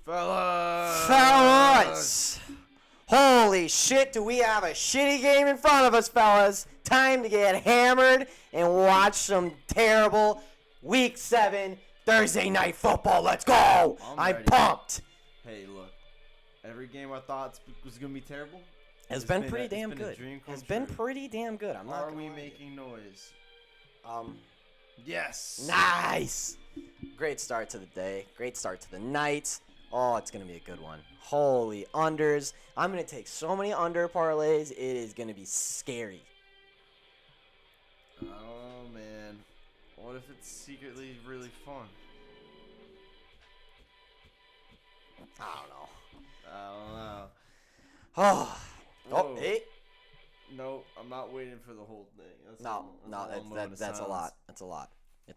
Fellas! Holy shit, do we have a shitty game in front of us, fellas. Time to get hammered and watch some terrible Week 7 Thursday night football. Let's go! I'm pumped. Hey, look. Every game I thought was going to be terrible has been pretty damn good. Has been pretty damn good. I'm not Are we making noise? Yes. Nice. Great start to the day. Great start to the night. Oh, it's going to be a good one. Holy unders. I'm going to take so many under parlays. It is going to be scary. Oh, man. What if it's secretly really fun? I don't know. Oh. Oh, hey. No, I'm not waiting for the whole thing. That's a lot. It's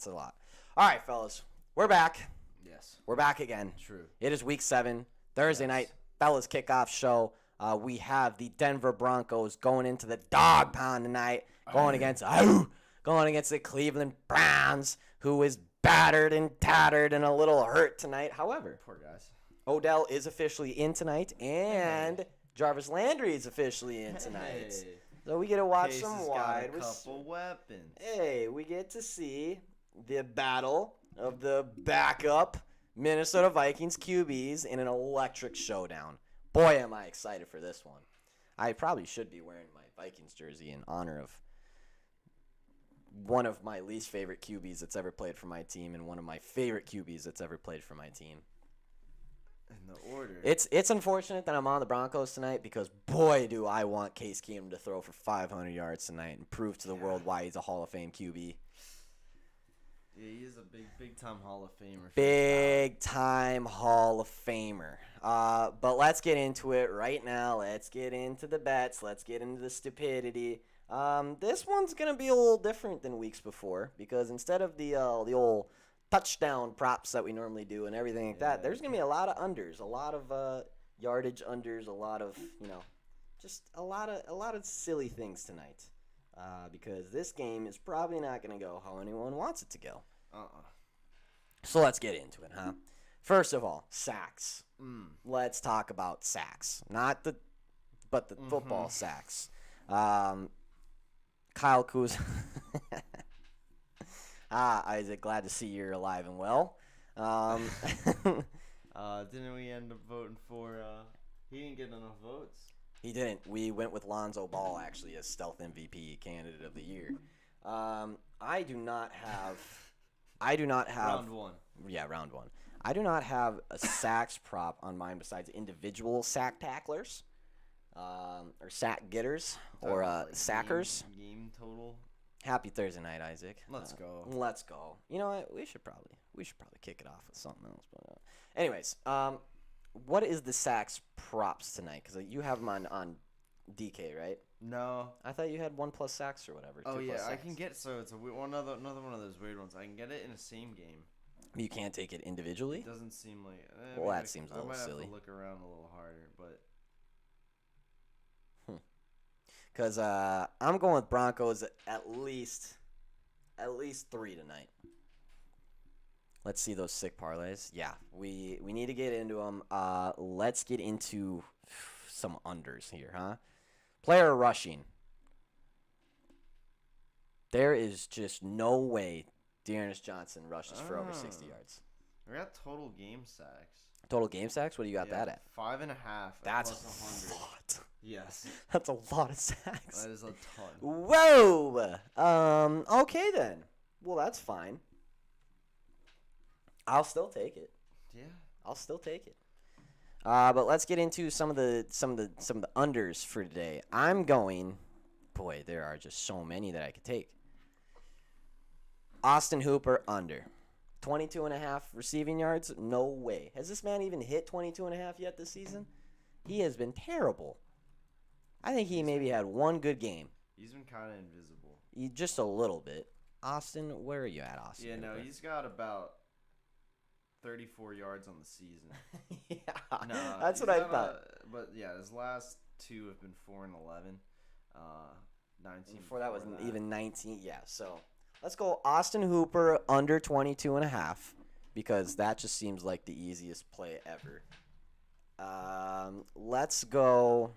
a lot. All right, fellas. We're back. Yes. We're back again. True. It is Week 7, Thursday night, fellas kickoff show. We have the Denver Broncos going into the dog pound tonight, going against the Cleveland Browns, who is battered and tattered and a little hurt tonight. However, poor guys. Odell is officially in tonight, and Jarvis Landry is officially in tonight. Hey. So we get to watch Case some has wide. Got a couple weapons. Hey, we get to see the battle of the backup Minnesota Vikings QBs in an electric showdown. Boy, am I excited for this one. I probably should be wearing my Vikings jersey in honor of one of my least favorite QBs that's ever played for my team and one of my favorite QBs that's ever played for my team. In the order. It's unfortunate that I'm on the Broncos tonight because, boy, do I want Case Keenum to throw for 500 yards tonight and prove to the world why he's a Hall of Fame QB. Yeah, he is a big-time Hall of Famer. Big-time Hall of Famer. But let's get into it right now. Let's get into the bets. Let's get into the stupidity. This one's going to be a little different than weeks before because instead of the old touchdown props that we normally do and everything like that, there's going to be a lot of unders, a lot of yardage unders, a lot of, just a lot of silly things tonight. Because this game is probably not going to go how anyone wants it to go. So let's get into it, huh? First of all, sacks. Let's talk about sacks. But the football sacks. Kyle Kuz. Isaac, glad to see you're alive and well. Didn't we end up voting for, he didn't get enough votes? He didn't. We went with Lonzo Ball, actually, as stealth MVP candidate of the year. I do not have. Round one. Yeah, round one. I do not have a sacks prop on mine besides individual sack tacklers, or sack getters, or sackers. Game total. Happy Thursday night, Isaac. Let's go. Let's go. You know what? We should probably kick it off with something else. But anyways, what is the sacks props tonight? Because you have them on DK, right? No. I thought you had 1+ sacks or whatever. Oh, 2+ yeah. sacks. I can get, so it's another one of those weird ones. I can get it in the same game. You can't take it individually? It doesn't seem like. Well, that seems a little silly. I might have to look around a little harder, but. Because I'm going with Broncos at least 3 tonight. Let's see those sick parlays. Yeah, we need to get into them. Let's get into some unders here, huh? Player rushing. There is just no way Dearness Johnson rushes for over 60 yards. We got total game sacks. Total game sacks? What do you got that at? 5.5. That's plus 100. a lot. Yes. That's a lot of sacks. That is a ton. Whoa. Okay then. Well, that's fine. I'll still take it. Yeah. I'll still take it. But let's get into some of the unders for today. I'm going. Boy, there are just so many that I could take. Austin Hooper under. 22.5 receiving yards? No way. Has this man even hit 22.5 yet this season? He has been terrible. I think he maybe had one good game. He's been kind of invisible. Just a little bit. Austin, where are you at, Austin? Yeah, no, he's got about 34 yards on the season. Yeah, no, that's what I thought. But yeah, his last two have been 4 and 11. 19. Before that was even 19. Yeah, so let's go Austin Hooper under 22.5 because that just seems like the easiest play ever. Let's go.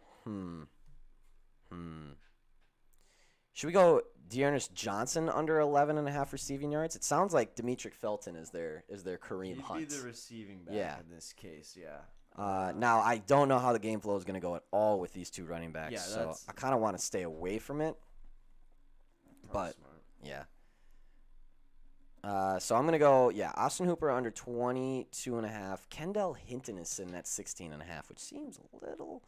Should we go Dearness Johnson under 11.5 receiving yards? It sounds like Demetric Felton is their Kareem Hunt. He'd be the receiving back in this case, yeah. Now, I don't know how the game flow is going to go at all with these two running backs, Yeah, so I kind of want to stay away from it. But, smart. yeah. So I'm going to go, Austin Hooper under 22.5. Kendall Hinton is sitting at 16.5, which seems a little.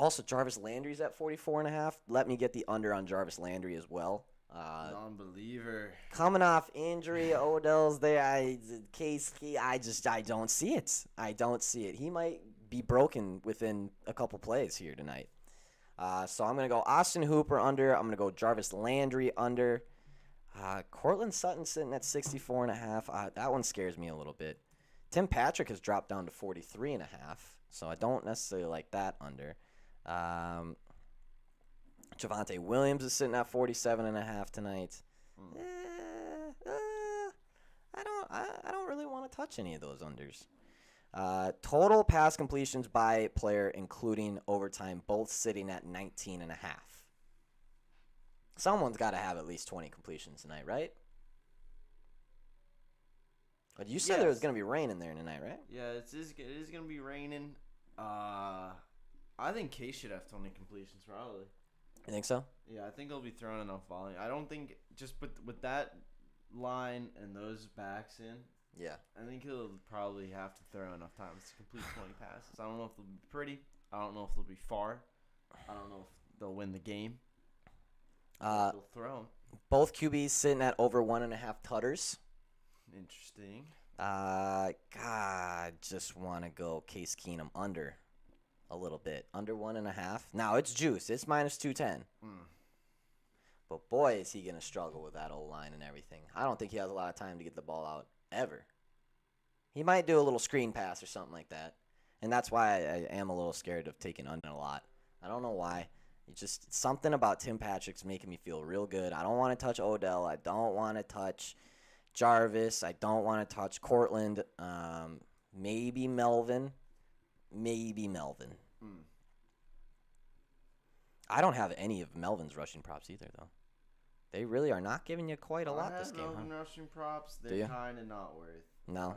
Also, Jarvis Landry's at 44.5. Let me get the under on Jarvis Landry as well. Non-believer. Coming off injury, Odell's there. I don't see it. I don't see it. He might be broken within a couple plays here tonight. So I'm going to go Austin Hooper under. I'm going to go Jarvis Landry under. Cortland Sutton sitting at 64.5. That one scares me a little bit. Tim Patrick has dropped down to 43.5, so I don't necessarily like that under. Javonte Williams is sitting at 47.5 tonight. I don't really want to touch any of those unders. Total pass completions by player, including overtime, both sitting at 19.5. Someone's got to have at least 20 completions tonight, right? But you said there was going to be rain in there tonight, right? Yeah, it is going to be raining. I think Case should have 20 completions probably. You think so? Yeah, I think he'll be throwing enough volume. I don't think just with that line and those backs in. Yeah. I think he'll probably have to throw enough times to complete 20 passes. I don't know if they'll be pretty. I don't know if they'll be far. I don't know if they'll win the game. They'll throw them. Both QBs sitting at over 1.5 tutters. Interesting. God, just want to go Case Keenum under a little bit. Under 1.5. Now, it's juice. It's minus 210. But, boy, is he going to struggle with that old line and everything. I don't think he has a lot of time to get the ball out ever. He might do a little screen pass or something like that. And that's why I am a little scared of taking under a lot. I don't know why. It's something about Tim Patrick's making me feel real good. I don't want to touch Odell. I don't want to touch Jarvis. I don't want to touch Cortland. Maybe Melvin. I don't have any of Melvin's rushing props either, though. They really are not giving you quite a lot this game. Melvin rushing props. They're kind of not worth. No.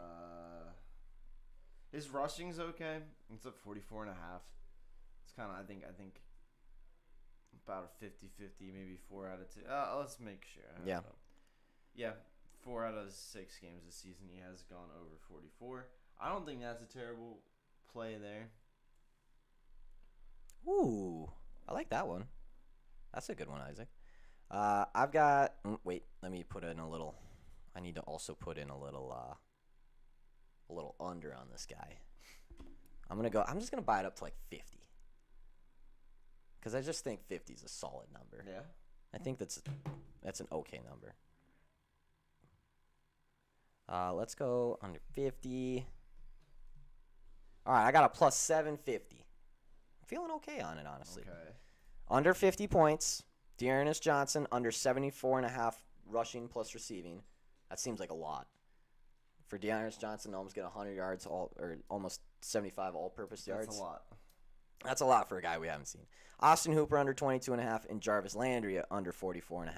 His rushing's okay. It's at 44.5. It's kind of I think about a 50-50, maybe 4 out of 2. Let's make sure. Yeah. Yeah, 4 out of 6 games this season he has gone over 44. I don't think that's a terrible play there. Ooh, I like that one. That's a good one, Isaac. I've got. Wait, let me put in a little. I need to also put in a little under on this guy. I'm just gonna buy it up to like 50. Because I just think 50 is a solid number. Yeah. I think that's an okay number. Let's go under 50. All right, I got a plus 750. I'm feeling okay on it, honestly. Okay. Under 50 points. Dearness Johnson under 74.5 rushing plus receiving. That seems like a lot. For Dearness Johnson to almost get 100 yards, or almost 75 all-purpose yards. That's a lot. That's a lot for a guy we haven't seen. Austin Hooper under 22.5 and Jarvis Landry under 44.5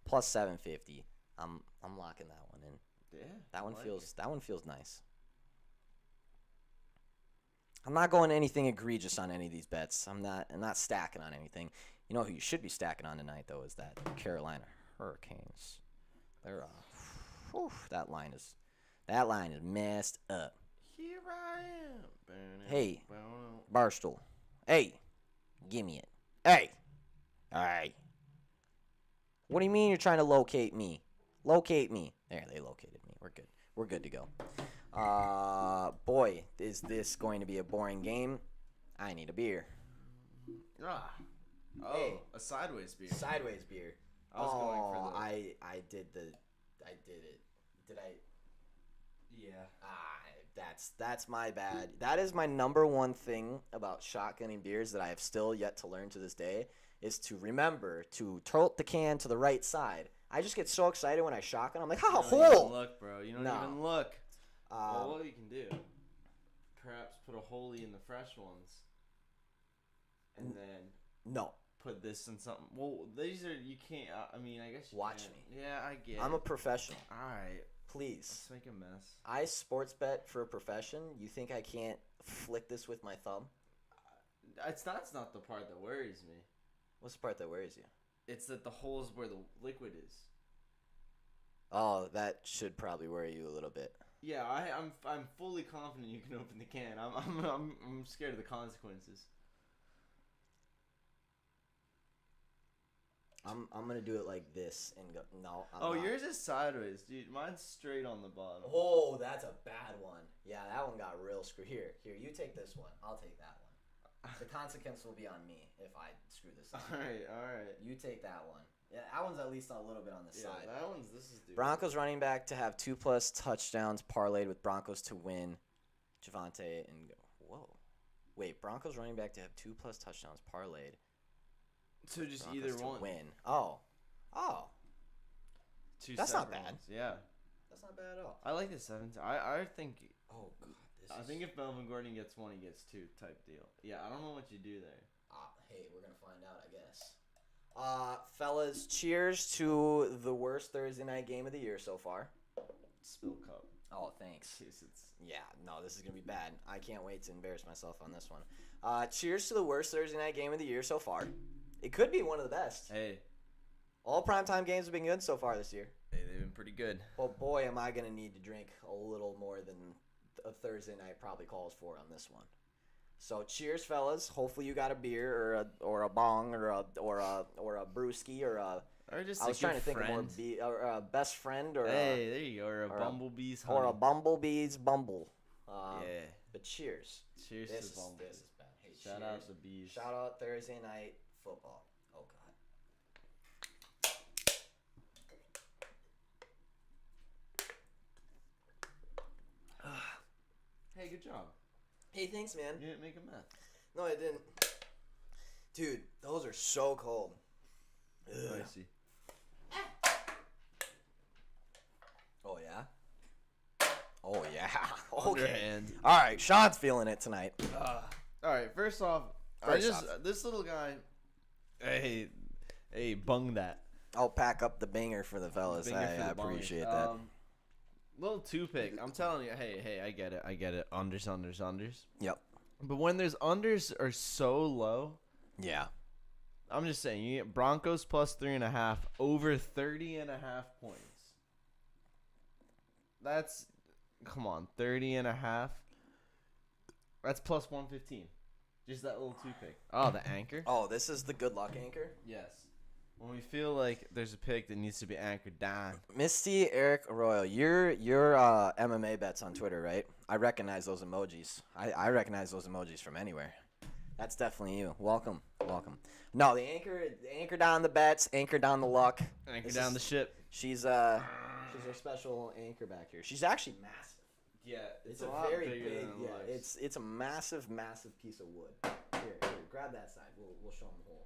plus 750. I'm locking that one in. Yeah. That one feels nice. I'm not going anything egregious on any of these bets. I'm not stacking on anything. You know who you should be stacking on tonight though is that Carolina Hurricanes. They're that line is messed up. Here I am. Hey, Barstool. Hey, give me it. Hey. All right. What do you mean you're trying to locate me? Locate me. There, they located me. We're good. We're good to go. Boy, is this going to be a boring game. I need a beer. Hey. A sideways beer. Sideways beer. I was going for the... I did it. Did I? Yeah. That's my bad. That is my number one thing about shotgunning beers that I have still yet to learn to this day is to remember to tilt the can to the right side. I just get so excited when I shotgun. I'm like, You don't hole. even look, bro. You don't even look. Well, what you can do? perhaps put a holy in the fresh ones, and then No. put this in something. Well, these are you can't. I mean, I guess you Watch can. me. Yeah, I get. I'm it. a professional. All right. Please. Let's make a mess. I sports bet for a profession. You think I can't flick this with my thumb? That's not the part that worries me. What's the part that worries you? It's that the hole is where the liquid is. Oh, that should probably worry you a little bit. Yeah, I'm fully confident you can open the can. I'm scared of the consequences. I'm gonna do it like this and go. No. I'm not. Yours is sideways, dude. Mine's straight on the bottom. Oh, that's a bad one. Yeah, that one got real screwed. Here, you take this one. I'll take that one. The consequence will be on me if I screw this up. All right. You take that one. Yeah, that one's at least a little bit on the side. This is doable. Broncos running back to have 2+ touchdowns parlayed with Broncos to win. Javante and go. Whoa. Wait, Broncos running back to have 2+ touchdowns parlayed. So just Broncos either to one. win. Oh. Two That's not separate bad. ones. Yeah. That's not bad at all. I like the 7. I think. Oh god. I think if Melvin Gordon gets 1, he gets 2 type deal. Yeah, I don't know what you do there. Hey, we're gonna find out, I guess. Fellas, cheers to the worst Thursday night game of the year so far. Spill cup. Oh, thanks. Jeez, it's Yeah, no, this is gonna be bad. I can't wait to embarrass myself on this one. Cheers to the worst Thursday night game of the year so far. It could be one of the best. Hey, All primetime games have been good so far this year. they've been pretty good. But boy, am I gonna need to drink a little more than a Thursday night probably calls for on this one. So cheers, fellas. Hopefully you got a beer or a bong or a brewski or a. Or just I was trying to think of more friend. or a best friend or Hey, there you go. Or a or a- bumblebee's honey. or a bumblebee's bumble. Yeah. But cheers. Cheers This to Bumble. is bad. Hey, Shout cheers. out the bees. Shout out Thursday night football. Oh God. Hey, good job. Hey, thanks, man. You didn't make a mess. No, I didn't. Dude, those are so cold. Ugh. Spicy. Oh yeah. Oh yeah. Okay. Underhand. All right, Sean's feeling it tonight. All right. First off, this little guy. Hey, bung that. I'll pack up the banger for the fellas. Binger for I the bungers. appreciate that. Little 2-pick. I'm telling you. Hey, I get it. Unders. Yep. But when there's unders are so low, Yeah. I'm just saying you get Broncos plus 3.5 over 30.5 points. That's come on, 30.5. That's plus 115. Just that little 2-pick. Oh, the anchor. Oh, this is the good luck anchor. Yes. When we feel like there's a pick that needs to be anchored down. Misty, Eric Arroyo, your MMA bets on Twitter, right? I recognize those emojis. I recognize those emojis from anywhere. That's definitely you. Welcome. No, the anchor down the bets, anchor down the luck. Anchor down the ship. She's our special anchor back here. She's actually massive. Yeah, It's a very big. Yeah, it's a massive piece of wood. Here, grab that side. We'll show them the hole.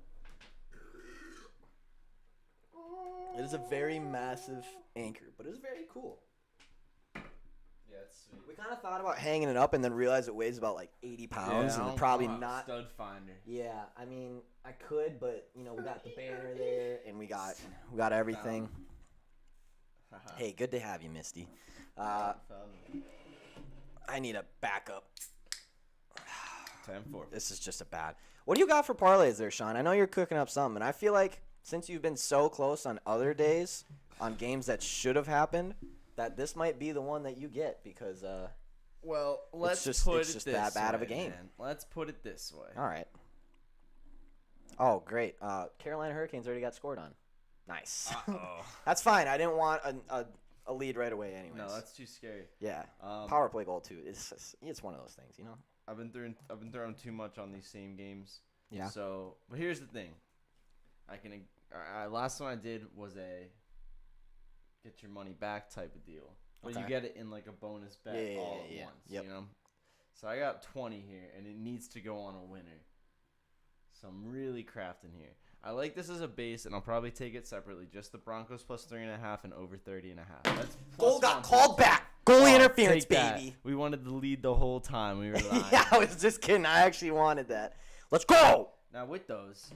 It is a very massive anchor, but it's very cool. Yeah, it's sweet. We kind of thought about hanging it up and then realized it weighs about like 80 pounds and probably not. Stud finder. Yeah, I mean, I could, but we got the banner there and we got everything. Hey, good to have you, Misty. I need a backup. 10-4. This is just a bad. What do you got for parlays there, Sean? I know you're cooking up something, and I feel like since you've been so close on other days, on games that should have happened, that this might be the one that you get because Well, it's just that bad of a game. Man. Let's put it this way. All right. Oh, great. Carolina Hurricanes already got scored on. Nice. That's fine. I didn't want a lead right away anyways. No, that's too scary. Yeah. Power play goal too. It's one of those things, I've been throwing too much on these same games. Yeah. So, but here's the thing. Last one I did was a get your money back type of deal. But Okay. you get it in like a bonus bet all at once, Yep. So I got 20 here, and it needs to go on a winner. So I'm really crafting here. I like this as a base, and I'll probably take it separately. Just the Broncos plus 3.5 and over 30.5. That's Goal plus got 150. called back. Goalie interference, take that. baby. We wanted the lead the whole time. We were lying. Yeah, I was just kidding. I actually wanted that. Let's go. Now with those,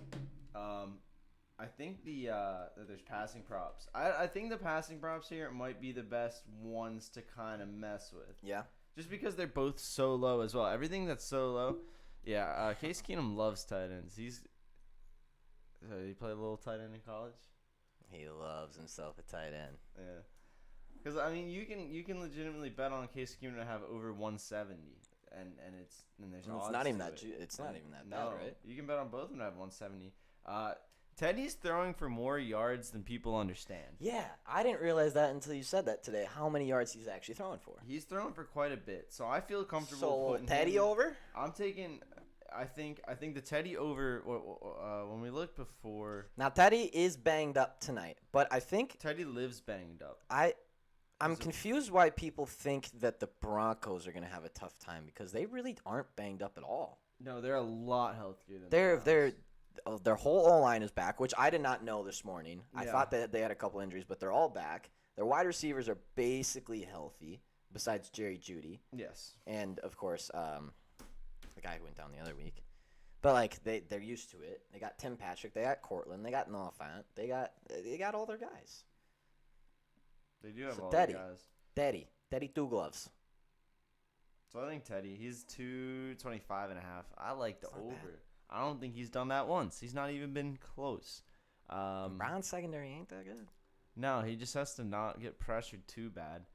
I think that there's passing props. I think the passing props here might be the best ones to kind of mess with. Yeah. Just because they're both so low as well. Everything that's so low. Yeah, Case Keenum loves tight ends. He played a little tight end in college. He loves himself a tight end. Yeah. Because I mean, you can legitimately bet on Case Keenum to have over 170, and there's odds. It's not even to that. it. It's not even that No, bad, right? you can bet on both of them to have 170. Teddy's throwing for more yards than people understand. Yeah, I didn't realize that until you said that today. How many yards he's actually throwing for? He's throwing for quite a bit, so I feel comfortable So putting Teddy him. over? I'm taking. I think the Teddy over. When we looked before, Now Teddy is banged up tonight, but I think Teddy lives banged up. I'm confused why people think that the Broncos are going to have a tough time because they really aren't banged up at all. No, they're a lot healthier than the Their whole O-line is back, which I did not know this morning. I Yeah. thought that they had a couple injuries, but they're all back. Their wide receivers are basically healthy, besides Jerry Jeudy, Yes. and of course the guy who went down the other week. But like they're used to it. They got Tim Patrick, they got Cortland, they got Noah Fant, they got all their guys. They do have So all Teddy. the guys. Teddy two gloves. So I think Teddy, he's 225.5. I like the It's not over. bad. I don't think he's done that once. He's not even been close. Brown's secondary ain't that good. No, he just has to not get pressured too bad.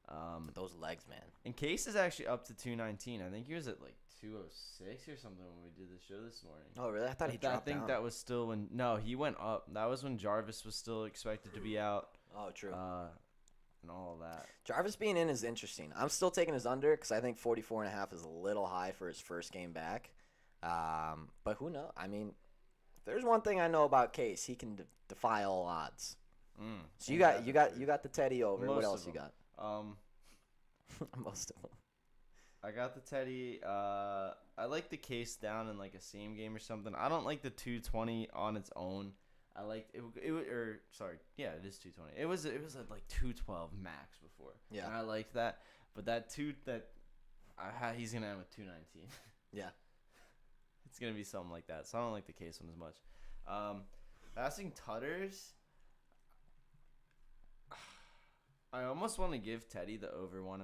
But those legs, man. And Case is actually up to 219. I think he was at like 206 or something when we did the show this morning. Oh, really? I thought he dropped I think down. that was still when. No, he went up. That was when Jarvis was still expected to be out. Oh, true. And all of that. Jarvis being in is interesting. I'm still taking his under because I think 44.5 is a little high for his first game back. But who knows? I mean, if there's one thing I know about Case, he can defy all odds. So you got the Teddy over. Most What else of you them. got? Most of them. I got the Teddy. I like the Case down in like a same game or something. I don't like the 220 on its own. I liked it. It is 220. It was at like 212 max before. Yeah. And I liked that, but he's gonna end with 219. Yeah. It's gonna be something like that. So I don't like the Case one as much. Passing tutters. I almost want to give Teddy the over 1.5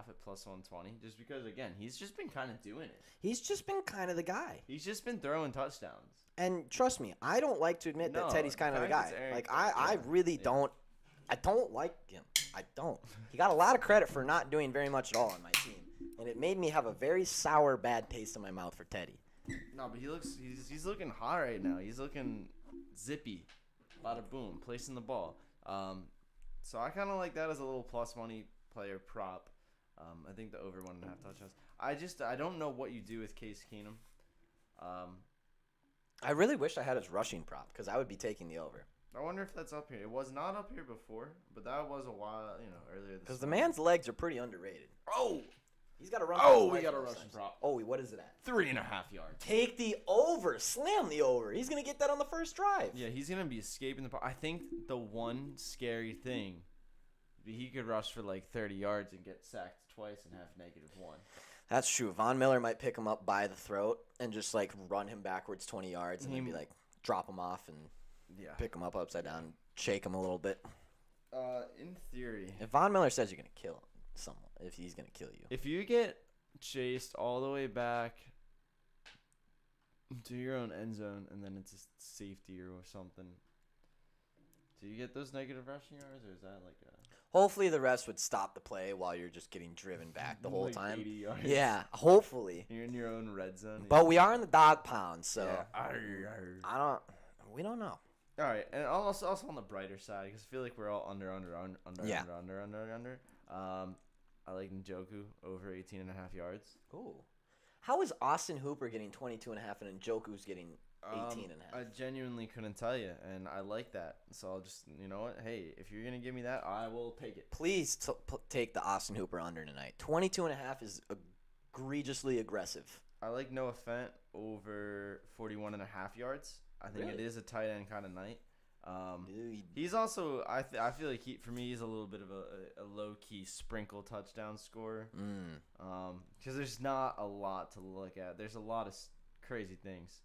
at plus 120, just because again he's just been kind of doing it. He's just been kind of the guy. He's just been throwing touchdowns. And trust me, I don't like to admit that No, Teddy's kind of the in fact, guy. it's Aaron- Like I yeah, really yeah. don't. I don't like him. I don't. He got a lot of credit for not doing very much at all on my team, and it made me have a very sour, bad taste in my mouth for Teddy. No, but he's looking hot right now. He's looking zippy. Bada boom, placing the ball. So I kind of like that as a little plus money player prop. I think the over 1.5 touchdowns. I don't know what you do with Case Keenum. I really wish I had his rushing prop because I would be taking the over. I wonder if that's up here. It was not up here before, but that was a while, earlier this. Because the man's legs are pretty underrated. Oh, He's got to run. Oh, for his we life got a most rushing times. prop. Oh, what is it at? 3.5 yards. Take the over. Slam the over. He's gonna get that on the first drive. Yeah, he's gonna be escaping the. I think the one scary thing, he could rush for like 30 yards and get sacked twice and have -1. That's true. Von Miller might pick him up by the throat and just like run him backwards 20 yards and then be like drop him off and Yeah. pick him up upside down, shake him a little bit. In theory, If Von Miller says you're gonna kill someone, if he's gonna kill you, if you get chased all the way back to your own end zone and then it's a safety or something, do you get those negative rushing yards, or is that like a hopefully the rest would stop the play while you're just getting driven back the whole like time. 80 yards? Yeah, hopefully. You're in your own red zone. But we are in the dog pound, so Yeah. we don't know. All right, and also on the brighter side, because I feel like we're all under. Yeah. I like Njoku over 18.5 yards. Ooh. How is Austin Hooper getting 22.5 and Njoku's getting 18.5? I genuinely couldn't tell you, and I like that. So I'll just, you know what? Hey, if you're gonna give me that, I will take it. Please take the Austin Hooper under tonight. 22.5 is egregiously aggressive. I like Noah Fant over 41.5 yards. I think it Really? is a tight end kind of night. He's also I feel like for me he's a little bit of a low key sprinkle touchdown scorer. Because there's not a lot to look at. There's a lot of crazy things.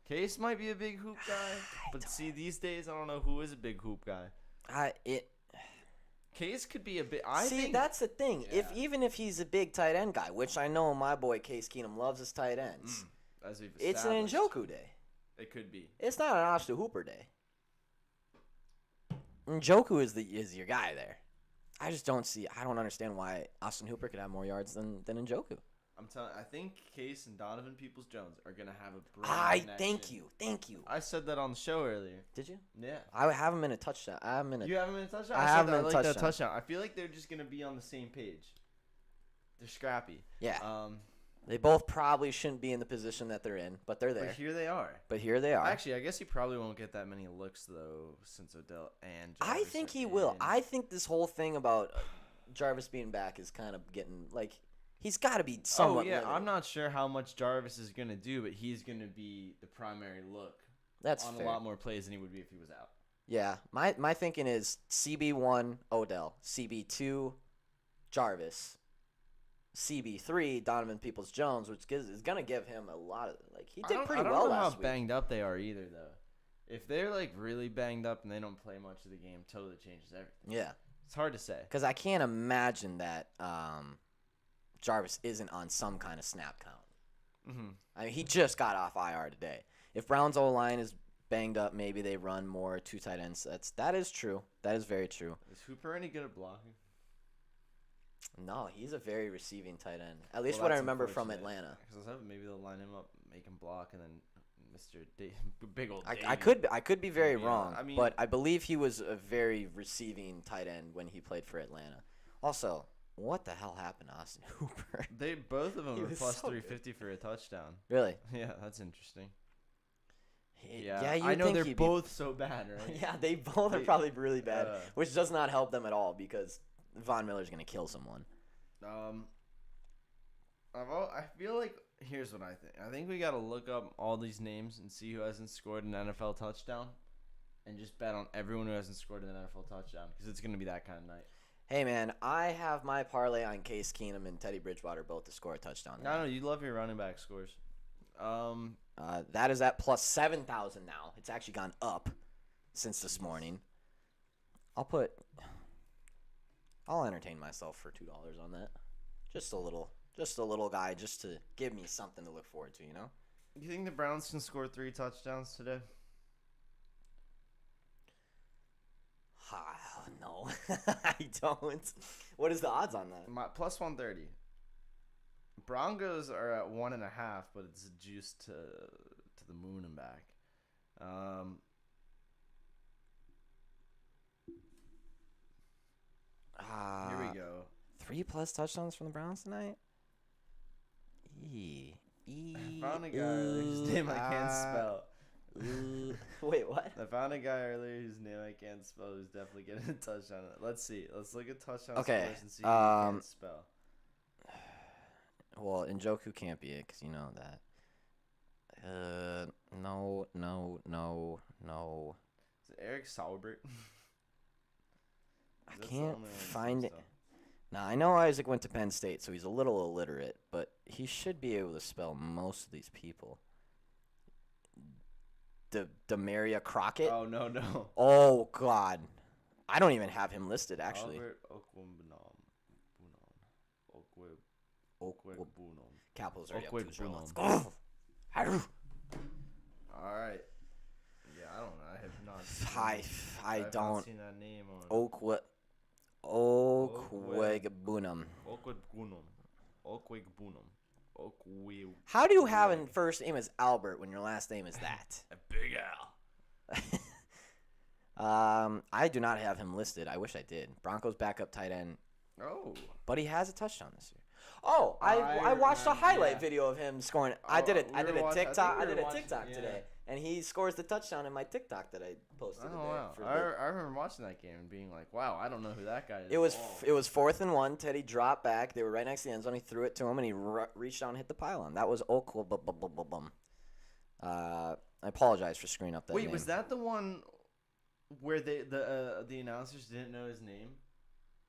Case might be a big hoop guy, but see these days I don't know who is a big hoop guy. Case could be a bit. I think that's the thing. Yeah. Even if he's a big tight end guy, which I know my boy Case Keenum loves his tight ends, as we've it's an Njoku day. It could be. It's not an Austin Hooper day. Njoku is your guy there. I don't understand why Austin Hooper could have more yards than Njoku. I think Case and Donovan Peoples-Jones are gonna have a bright connection. Thank you. I said that on the show earlier. Did you? Yeah. I have him in a touchdown. You have him in a touchdown? I have him in a that touchdown. touchdown. I feel like they're just gonna be on the same page. They're scrappy. Yeah. They both probably shouldn't be in the position that they're in, but they're there. But here they are. Actually, I guess he probably won't get that many looks though, since Odell and Jarvis I think he are will. in. I think this whole thing about Jarvis being back is kind of getting like he's got to be somewhat. Oh yeah, limited. I'm not sure how much Jarvis is gonna do, but he's gonna be the primary look. That's on fair. a lot more plays than he would be if he was out. Yeah, my thinking is CB1 Odell, CB2 Jarvis, CB3 Donovan Peoples-Jones, which is gonna give him a lot of he did pretty well last week. I don't know how banged up they are either though. If they're like really banged up and they don't play much of the game, totally changes everything. Yeah, it's hard to say because I can't imagine that Jarvis isn't on some kind of snap count. I mean, he just got off IR today. If Brown's O-line is banged up, maybe they run more two tight ends. That is true. That is very true. Is Hooper any good at blocking? No, he's a very receiving tight end. At least what I remember from Atlanta. Because maybe they'll line him up, make him block, and then Mr. Big old. I could be very wrong, but I believe he was a very receiving tight end when he played for Atlanta. Also, what the hell happened to Austin Hooper? Both of them He were was plus so 350 for a touchdown. Really? Yeah, that's interesting. Yeah, I know they're both so bad, right? Yeah, they both are probably really bad, which does not help them at all because Von Miller's gonna kill someone. I feel like here's what I think. I think we gotta look up all these names and see who hasn't scored an NFL touchdown, and just bet on everyone who hasn't scored an NFL touchdown because it's gonna be that kind of night. Hey man, I have my parlay on Case Keenum and Teddy Bridgewater both to score a touchdown. I know you love your running back scores. That is at plus 7,000 now. It's actually gone up since this morning. I'll entertain myself for $2 on that. Just a little guy, just to give me something to look forward to, you know? You think the Browns can score 3 touchdowns today? No, I don't. What is the odds on that? Plus 130. Broncos are at 1.5, but it's juiced to the moon and back. Here we go. 3+ touchdowns from the Browns tonight. I found a guy earlier whose name I can't spell. Wait, what? I found a guy earlier whose name I can't spell who's definitely getting a touchdown. Let's see. Let's look at touchdowns first and see who he can't spell. Well, Njoku can't be it because you know that. No. Is it Eric Saubert? I can't find it. Now, I know Isaac went to Penn State, so he's a little illiterate, but he should be able to spell most of these people. Demaria Crockett? Oh, no. Oh, God. I don't even have him listed, actually. Albert Capitals already up 2-0. Let's go. All right. Yeah, I don't know. I have not seen that name on. Okwegbunam. Okwegbunam. How do you have a first name as Albert when your last name is that? A Big Al. I do not have him listed. I wish I did. Broncos backup tight end. Oh. But he has a touchdown this year. Oh, I watched a highlight video of him scoring. I did a TikTok today, and he scores the touchdown in my TikTok that I posted today. Wow. I remember watching that game and being like, wow, I don't know who that guy is. It was 4th and 1. Teddy dropped back. They were right next to the end zone. He threw it to him, and he reached out and hit the pylon. That was I apologize for screwing up that name. Was that the one where the announcers didn't know his name.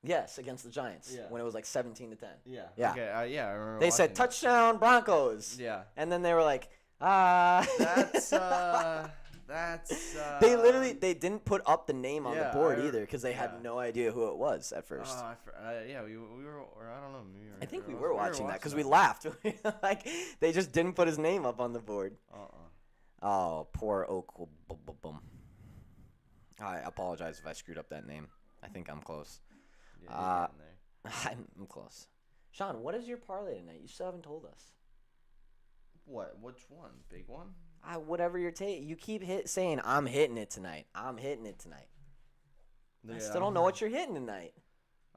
Yes, against the Giants. Yeah. When it was like 17-10. Yeah. Yeah. Okay. Yeah, I remember. They said watching that. touchdown Broncos. Yeah. And then they were like, That's they didn't put up the name on the board either because they yeah. had no idea who it was at first. Yeah, we were, or I don't know. I think we were watching that because we laughed. Like they just didn't put his name up on the board. Oh, poor Oklahoma. I apologize if I screwed up that name. I think I'm close. Yeah, there. I'm close. Sean, what is your parlay tonight? You still haven't told us. What? Which one? Big one? Whatever you're taking. You keep saying, I'm hitting it tonight. I'm hitting it tonight. Yeah. I still don't know what you're hitting tonight.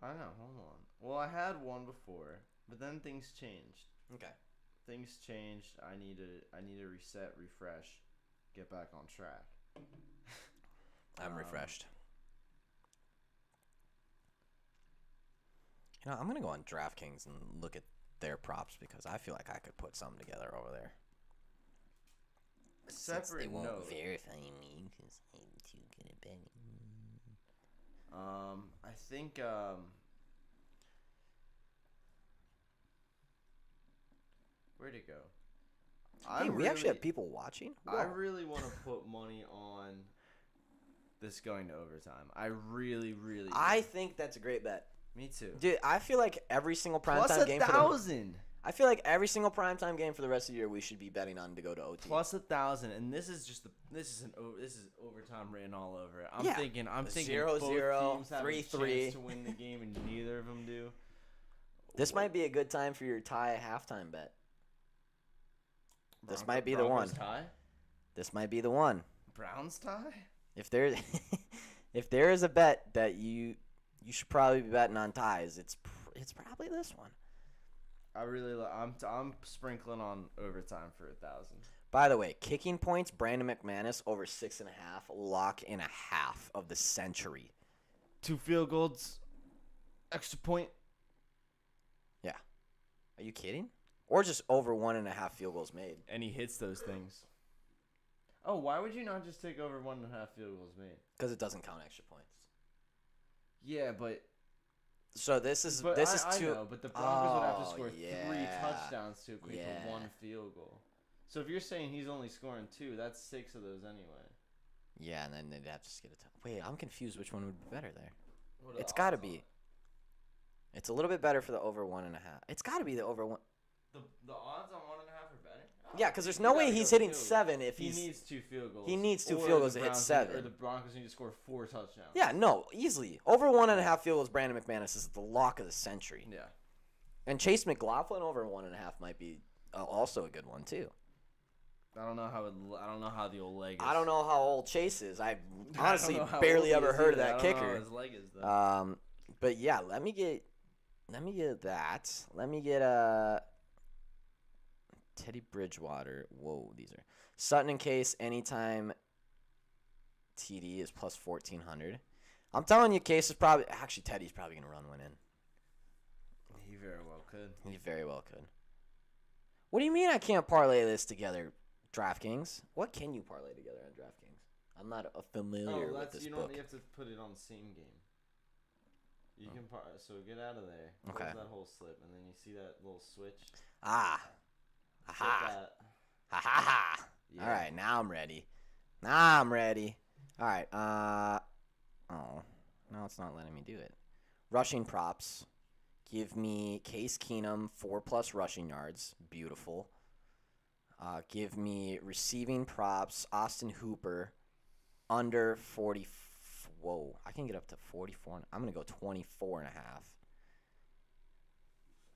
I know. Hold on. Well, I had one before, but then things changed. Okay. Things changed. I need to reset, refresh, get back on track. I'm refreshed. You know, I'm going to go on DraftKings and look at their props because I feel like I could put something together over there. Separate they won't note. verify me because I'm too good at betting. I think where'd it go? Hey, we actually have people watching. I really want to put money on this going to overtime. I really I think that's a great bet. Me too. Dude, I feel like every single primetime game I feel like every single primetime game for the rest of the year we should be betting on to go to OT. Plus 1,000, and this is overtime written all over it. I'm thinking 0-0, both teams have 3-3 a chance to win the game, and neither of them do. This might be a good time for your tie halftime bet. This might be the one. Tie? This might be the one. Browns tie? If there is a bet that you should probably be betting on ties, it's probably this one. I'm sprinkling on overtime for 1,000. By the way, kicking points, Brandon McManus over 6.5, lock in a half of the century. 2 field goals, extra point. Yeah. Are you kidding? Or just over 1.5 field goals made. And he hits those things. Oh, why would you not just take over 1.5 field goals made? Because it doesn't count extra points. Yeah, but so this is two. I know, but the Broncos would have to score 3 touchdowns to equate to 1 field goal. So if you're saying he's only scoring 2, that's 6 of those anyway. Yeah, and then they'd have to just get a Wait, I'm confused. Which one would be better there? It's got to be. It's a little bit better for the over 1.5. It's got to be the over 1. The odds on 1.5 are better? Yeah, because there's no way he's hitting 7 if he needs 2 field goals. He needs 2 field goals to hit 7. Or the Broncos need to score 4 touchdowns. Yeah, no, easily. Over 1.5 field goals, Brandon McManus is the lock of the century. Yeah. And Chase McLaughlin over 1.5 might be also a good one too. I don't know how the old leg is. I don't know how old Chase is. I honestly barely ever heard of that kicker. I don't know how his leg is though. But yeah, let me get that. Let me get Teddy Bridgewater. Whoa, these are Sutton and Case anytime TD is plus 1,400. I'm telling you, Case is Teddy's probably gonna run one in. He very well could. He very well could. What do you mean I can't parlay this together, DraftKings? What can you parlay together on DraftKings? I'm not familiar with this book. You have to put it on the same game. You can so get out of there. Okay. Close that whole slip, and then you see that little switch. Ah. Ha ha ha. Yeah. All right, now I'm ready. All right. Oh, no, it's not letting me do it. Rushing props. Give me Case Keenum 4+ rushing yards. Beautiful. Give me receiving props. Austin Hooper under 40. Whoa, I can get up to 44. I'm gonna go 24.5.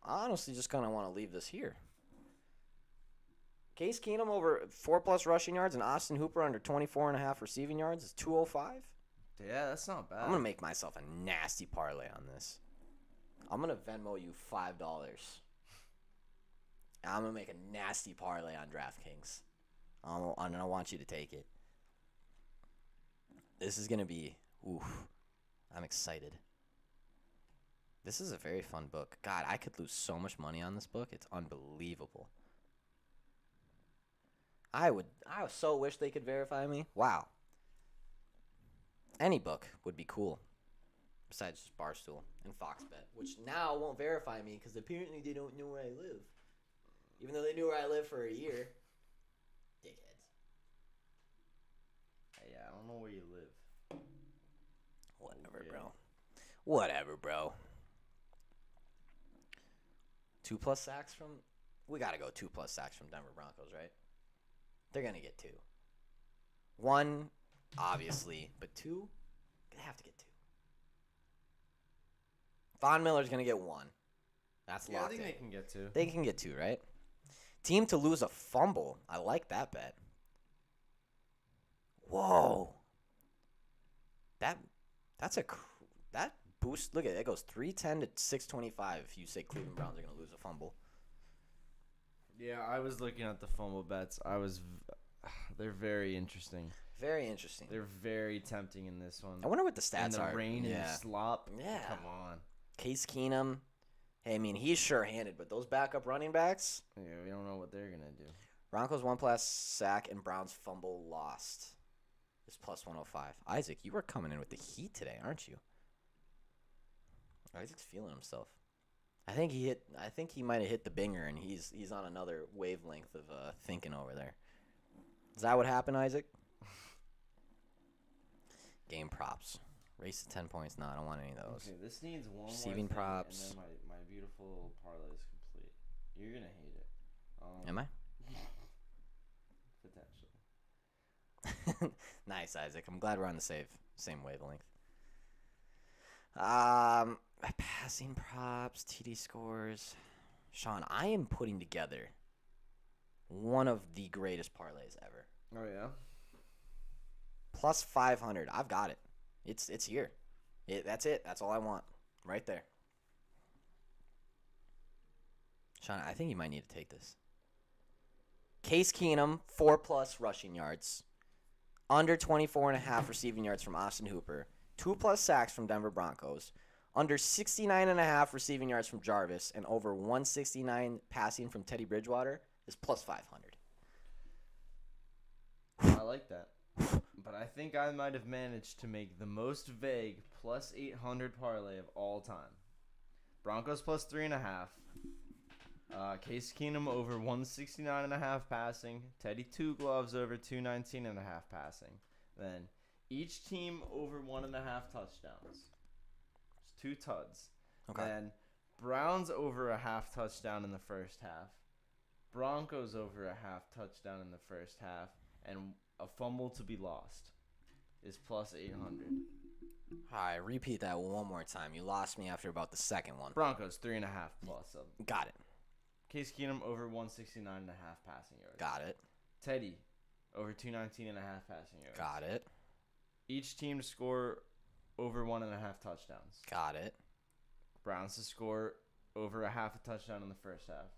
I honestly just kind of want to leave this here. Case Keenum over 4+ rushing yards and Austin Hooper under 24.5 receiving yards is 205. Yeah, that's not bad. I'm gonna make myself a nasty parlay on this. I'm gonna Venmo you $5. I'm gonna make a nasty parlay on DraftKings. And I want you to take it. This is gonna be oof. I'm excited. This is a very fun book. God, I could lose so much money on this book. It's unbelievable. I so wish they could verify me. Wow. Any book would be cool. Besides just Barstool and Foxbet, which now won't verify me because apparently they don't know where I live. Even though they knew where I lived for a year. Dickheads. Yeah, I don't know where you live. Whatever, bro. Whatever, bro. 2+ sacks from... We got to go 2+ sacks from Denver Broncos, right? They're going to get 2. 1, obviously, but 2, they have to get 2. Von Miller's going to get 1. That's locked in. I think they can get 2. They can get 2, right? Team to lose a fumble. I like that bet. Whoa. That's that boost. Look at it. It goes 310 to 625 if you say Cleveland Browns are going to lose a fumble. Yeah, I was looking at the fumble bets. They're very interesting. Very interesting. They're very tempting in this one. I wonder what the stats are. And the rain and slop. Yeah. Come on. Case Keenum. Hey, I mean, he's sure-handed, but those backup running backs. Yeah, we don't know what they're going to do. Broncos 1+ sack and Browns fumble lost. It's plus 105. Isaac, you are coming in with the heat today, aren't you? Isaac's feeling himself. I think he might have hit the binger, and he's on another wavelength of thinking over there. Is that what happened, Isaac? Game props. Race to 10 points. No, I don't want any of those. Okay, this needs one Receiving more thing, props. and then my beautiful little parlay is complete. You're going to hate it. Am I? Potentially. Nice, Isaac. I'm glad we're on the same wavelength. Passing props, TD scores. Sean, I am putting together one of the greatest parlays ever. Oh, yeah? Plus 500. I've got it. It's here. That's it. That's all I want. Right there. Sean, I think you might need to take this. Case Keenum, 4+ rushing yards. Under 24.5 receiving yards from Austin Hooper. 2+ sacks from Denver Broncos. Under 69.5 receiving yards from Jarvis. And over 169 passing from Teddy Bridgewater is plus 500. I like that. But I think I might have managed to make the most vague plus 800 parlay of all time. Broncos plus 3.5. Case Keenum over 169.5 passing. Teddy 2 gloves over 219.5 passing. Then each team over 1.5 touchdowns. Just 2 tuds. Okay. Then Browns over a half touchdown in the first half. Broncos over a half touchdown in the first half. And a fumble to be lost is plus 800. All right, repeat that one more time. You lost me after about the second one. Broncos 3.5 plus. Got it. Case Keenum over 169.5 passing yards. Got it. Teddy over 219.5 passing yards. Got it. Each team to score over 1.5 touchdowns. Got it. Browns to score over a half a touchdown in the first half.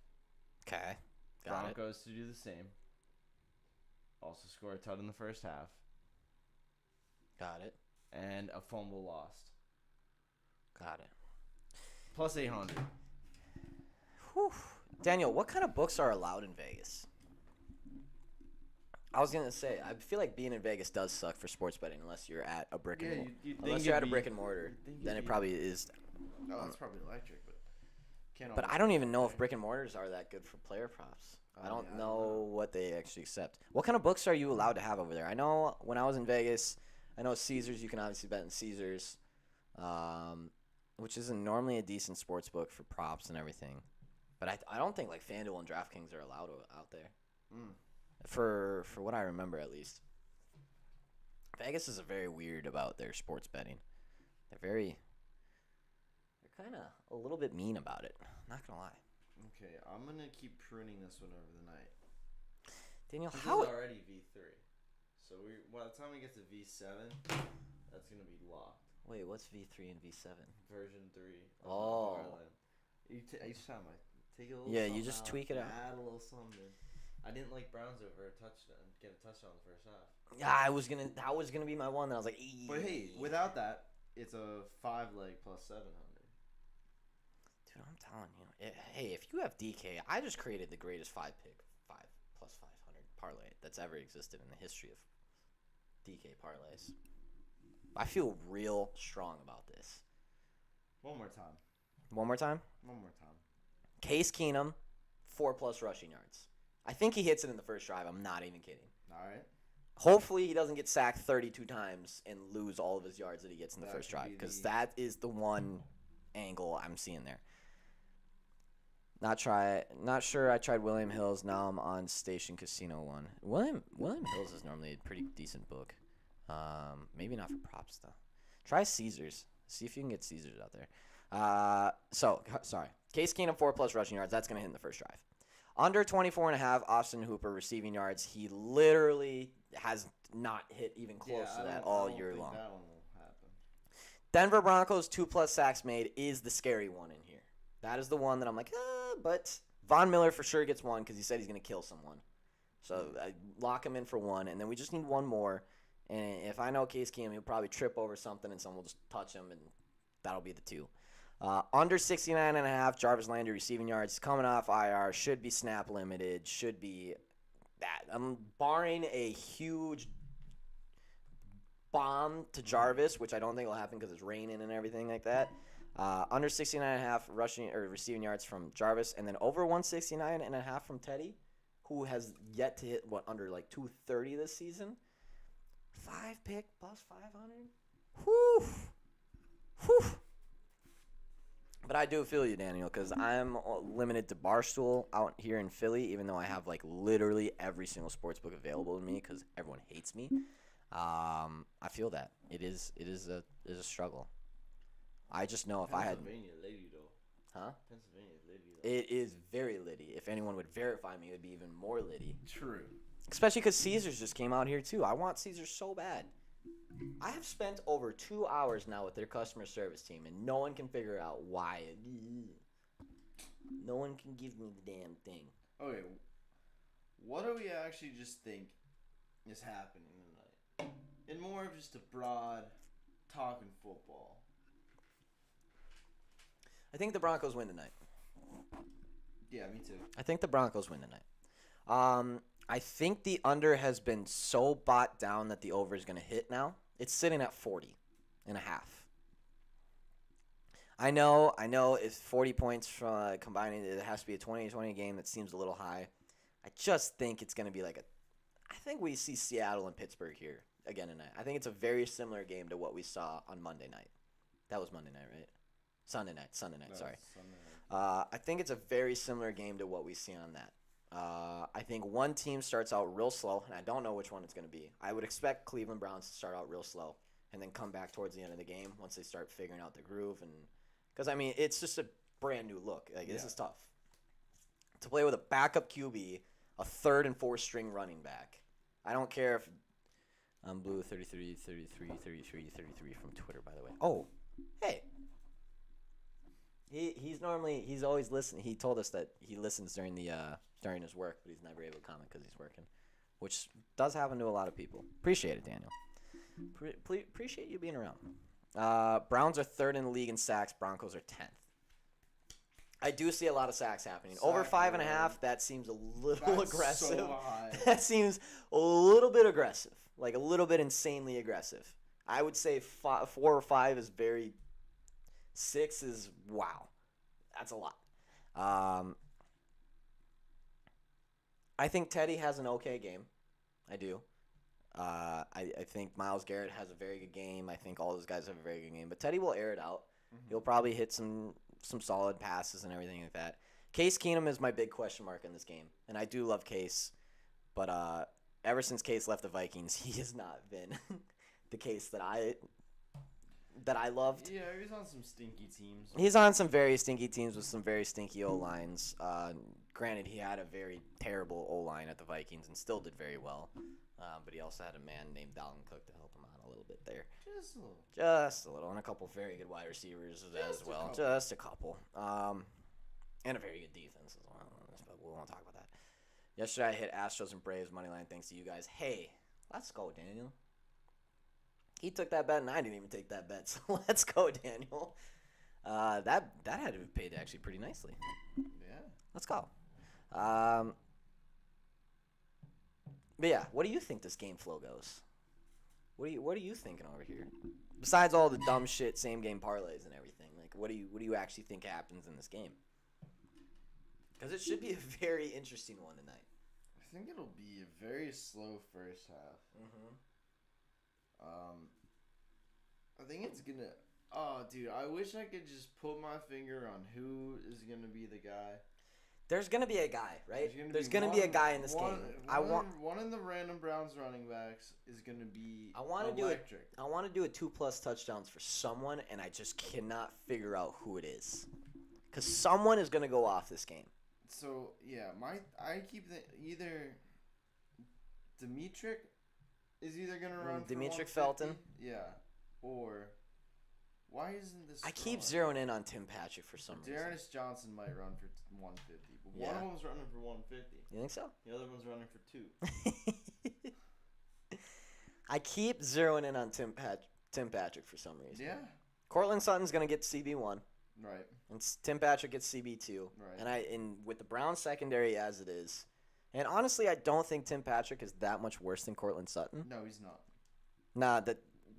Okay. Got it. Broncos to do the same. Also score a tud in the first half. Got it. And a fumble lost. Got it. Plus 800. Whew. Daniel, what kind of books are allowed in Vegas? I was gonna say, I feel like being in Vegas does suck for sports betting unless you're at a brick and mortar. Unless you're at a brick and mortar, then it probably is. Oh, it's probably electric, but can't. But I don't even know if brick and mortars are that good for player props. I don't know what they actually accept. What kind of books are you allowed to have over there? I know when I was in Vegas, I know Caesars. You can obviously bet in Caesars, which isn't normally a decent sports book for props and everything. But I don't think like FanDuel and DraftKings are allowed out there. For what I remember, at least. Vegas is very weird about their sports betting. They're kind of a little bit mean about it. Not gonna lie. Okay, I'm gonna keep pruning this one over the night. Daniel, this how? is already V3, so by the time we get to V7, that's gonna be locked. Wait, what's V3 and V7? Version 3. Oh. Each time I take a little. Yeah, you just tweak it out. Add a little something. I didn't like Browns over a touchdown. Get a touchdown in the first half. Yeah, that was gonna be my one. That I was like, but hey, without that, it's a 5-leg plus 700. Dude, I'm telling you. Hey, if you have DK, I just created the greatest 5+ 500 parlay that's ever existed in the history of DK parlays. I feel real strong about this. One more time. One more time. One more time. Case Keenum, 4+ rushing yards. I think he hits it in the first drive. I'm not even kidding. All right. Hopefully he doesn't get sacked 32 times and lose all of his yards that he gets in the first drive, because that is the one angle I'm seeing there. Not sure. I tried William Hills. Now I'm on Station Casino 1. William Hills is normally a pretty decent book. Maybe not for props though. Try Caesars. See if you can get Caesars out there. Sorry. Case Keenum 4+ rushing yards. That's gonna hit in the first drive. Under 24.5, Austin Hooper receiving yards. He literally has not hit even close to that all year long. That one will happen. Denver Broncos 2+ sacks made is the scary one in here. That is the one that I'm like, but Von Miller for sure gets one because he said he's going to kill someone. So I lock him in for one, and then we just need one more. And if I know Case Keenum, he'll probably trip over something, and someone will just touch him, and that'll be the two. Under 69.5, Jarvis Landry receiving yards. He's coming off IR, should be snap limited, should be that. I'm barring a huge bomb to Jarvis, which I don't think will happen because it's raining and everything like that. Under 69.5 rushing or receiving yards from Jarvis, and then over 169.5 from Teddy, who has yet to hit under like 230 this season. 5 pick plus 500. Whew. But I do feel you, Daniel, because I'm limited to Barstool out here in Philly, even though I have like literally every single sports book available to me because everyone hates me. I feel that it is a struggle. I just know if I had Pennsylvania lady though. Huh? Pennsylvania lady though. It is very litty. If anyone would verify me, it would be even more litty. True. Especially because Caesars just came out here too. I want Caesars so bad. I have spent over 2 hours now with their customer service team, and no one can figure out why. No one can give me the damn thing. Okay, what do we actually just think is happening tonight? And more of just a broad talking football. I think the Broncos win tonight. Yeah, me too. I think the Broncos win tonight. I think the under has been so bought down that the over is going to hit now. It's sitting at 40.5. I know it's 40 points from combining. It has to be a 20-20 game. That seems a little high. I just think it's going to be like I think we see Seattle and Pittsburgh here again tonight. I think it's a very similar game to what we saw on Monday night. That was Monday night, right? Sunday night, sorry. Sunday night. I think it's a very similar game to what we see on that. I think one team starts out real slow, and I don't know which one it's going to be. I would expect Cleveland Browns to start out real slow and then come back towards the end of the game once they start figuring out the groove. And because, I mean, it's just a brand new look. This is tough. To play with a backup QB, a third and fourth string running back. I don't care if I'm Blue 33 from Twitter, by the way. Oh, hey. He's always listening. He told us that he listens during his work, but he's never able to comment because he's working, which does happen to a lot of people. Appreciate it, Daniel. Appreciate you being around. Browns are third in the league in sacks. Broncos are 10th. I do see a lot of sacks happening. Over 5.5. That seems a little aggressive. So high. That seems a little bit aggressive, like a little bit insanely aggressive. I would say 4 or 5 is very. 6 is wow. That's a lot. I think Teddy has an okay game. I do. I think Myles Garrett has a very good game. I think all those guys have a very good game. But Teddy will air it out. Mm-hmm. He'll probably hit some solid passes and everything like that. Case Keenum is my big question mark in this game. And I do love Case. But ever since Case left the Vikings, he has not been the Case that I loved. Yeah, he's on some stinky teams. He's on some very stinky teams with some very stinky O-lines. Granted, he had a very terrible O-line at the Vikings and still did very well. But he also had a man named Dalvin Cook to help him out a little bit there. Just a little. And a couple very good wide receivers as well. Just a couple. And a very good defense as well. But we won't talk about that. Yesterday, I hit Astros and Braves moneyline thanks to you guys. Hey, let's go, Daniel. He took that bet, and I didn't even take that bet. So let's go, Daniel. That had to be paid actually pretty nicely. Yeah. Let's go. But yeah, what do you think this game flow goes? What are you thinking over here? Besides all the dumb shit, same game parlays and everything, like what do you actually think happens in this game? Because it should be a very interesting one tonight. I think it'll be a very slow first half. Mm-hmm. I think it's gonna. Oh, dude, I wish I could just put my finger on who is gonna be the guy. There's gonna be a guy, right? There's gonna be a guy in this game. One of the random Browns running backs is gonna be. I want to do it. I want to do a 2+ touchdowns for someone, and I just cannot figure out who it is. Because someone is gonna go off this game. So yeah, I keep either Dimitri is either gonna run. Dimitri Felton. Yeah, or. Why isn't this? I keep zeroing in on Tim Patrick for some reason. Dearness Johnson might run for 150, but one of them's running for 150. You think so? The other one's running for 2. I keep zeroing in on Tim Patrick for some reason. Yeah. Cortland Sutton's gonna get CB1. Right. And Tim Patrick gets CB2. Right. And with the Browns secondary as it is, and honestly, I don't think Tim Patrick is that much worse than Cortland Sutton. No, he's not.